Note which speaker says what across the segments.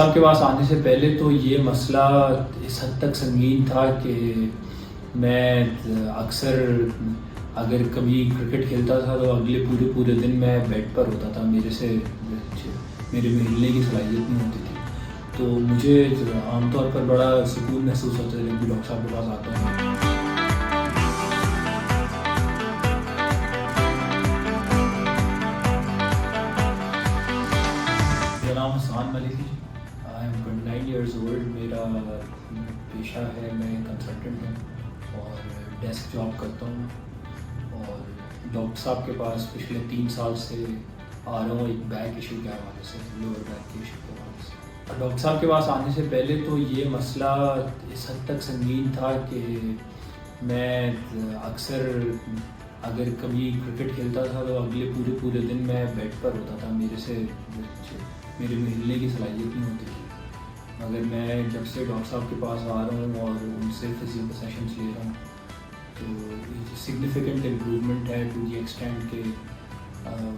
Speaker 1: صاحب کے پاس آنے سے پہلے تو یہ مسئلہ اس حد تک سنگین تھا کہ میں اکثر اگر کبھی کرکٹ کھیلتا تھا تو اگلے پورے دن میں بیڈ پر ہوتا تھا. میرے میں ہلنے کی صلاحیت نہیں ہوتی تھی. تو مجھے عام طور پر بڑا سکون محسوس ہوتا ہے جب بھی ڈاکٹر صاحب کے پاس آتا ہوں. میرا نام حسان ملک ہے. I am 29 years old. میرا پیشہ ہے، میں کنسلٹنٹ ہوں اور ڈیسک جاب کرتا ہوں. اور ڈاکٹر صاحب کے پاس پچھلے 3 سال سے آ رہا ہوں ایک بیک ایشو کے حوالے سے، لوور بیک کے ایشو کے حوالے سے. ڈاکٹر صاحب کے پاس آنے سے پہلے تو یہ مسئلہ اس حد تک سنگین تھا کہ میں اکثر اگر کبھی کرکٹ کھیلتا تھا تو اگلے پورے دن میں بیڈ پر ہوتا تھا. میرے میں ہلنے کی صلاحیت نہیں ہوتی تھی. مگر میں جب سے ڈاکٹر صاحب کے پاس آ رہا ہوں اور ان سے فزیو سیشنس لے رہا ہوں تو سگنیفیکنٹ امپروومنٹ ہے ٹو دی ایکسٹینٹ کہ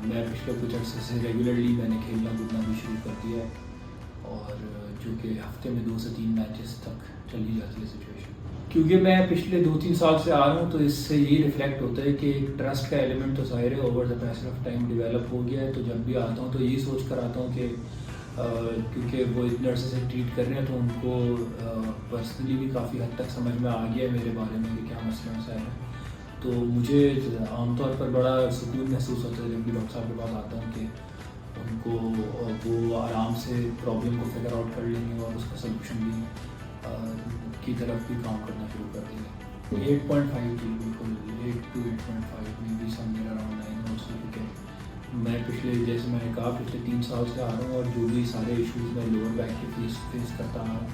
Speaker 1: میں پچھلے کچھ عرصے سے ریگولرلی میں نے کھیلنا کودنا بھی شروع کر دیا ہے، اور جو کہ ہفتے میں 2 سے 3 میچز تک چلی جاتی ہے سچویشن. کیونکہ میں پچھلے 2-3 سال سے آ رہا ہوں تو اس سے یہ ریفلیکٹ ہوتا ہے کہ ایک ٹرسٹ کا ایلیمنٹ تو ظاہر ہے اوور دا پیسر آف ٹائم ڈیولپ ہو گیا ہے. تو جب بھی آتا ہوں تو یہی سوچ کر آتا ہوں کہ کیونکہ وہ نرسز سے ٹریٹ کر رہے ہیں تو ان کو پرسنلی بھی کافی حد تک سمجھ میں آ گیا ہے میرے بارے میں کہ کیا مسئلہ مسائل ہے. تو مجھے عام طور پر بڑا سکون محسوس ہوتا ہے جب بھی ڈاکٹر صاحب کے پاس آتا ہوں کہ ان کو وہ آرام سے پرابلم کو فگر آؤٹ کر لیں گے اور اس کا سلوشن بھی کی طرف بھی کام کرنا شروع کر دیں گے. 8.5 کی بالکل 8 to 8.5 میں بھی سم میرا اراؤنڈ 9 نوٹس. کیونکہ میں جیسے میں نے کہا پچھلے 3 سال سے آ رہا ہوں اور جو بھی سارے ایشوز میں لوور بیک کے فیس کرتا رہا ہوں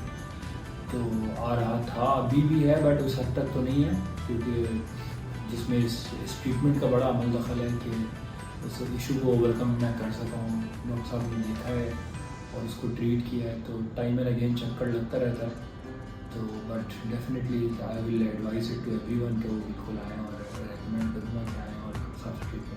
Speaker 1: تو آ رہا تھا، ابھی بھی ہے بٹ اس حد تک تو نہیں ہے. کیونکہ جس میں اس ٹریٹمنٹ کا بڑا عمل دخل ہے کہ اس ایشو کو اوور کم میں کر سکا ہوں. ڈاکٹر صاحب نے دیکھا ہے اور اس کو ٹریٹ کیا ہے تو ٹائم اینڈ اگین چکر لگتا رہتا ہے. تو but definitely I will advise it to everyone کہ وہ بالکل آئیں اور ریکمینڈ کروں گا کہ آئیں اور سب ٹریٹمنٹ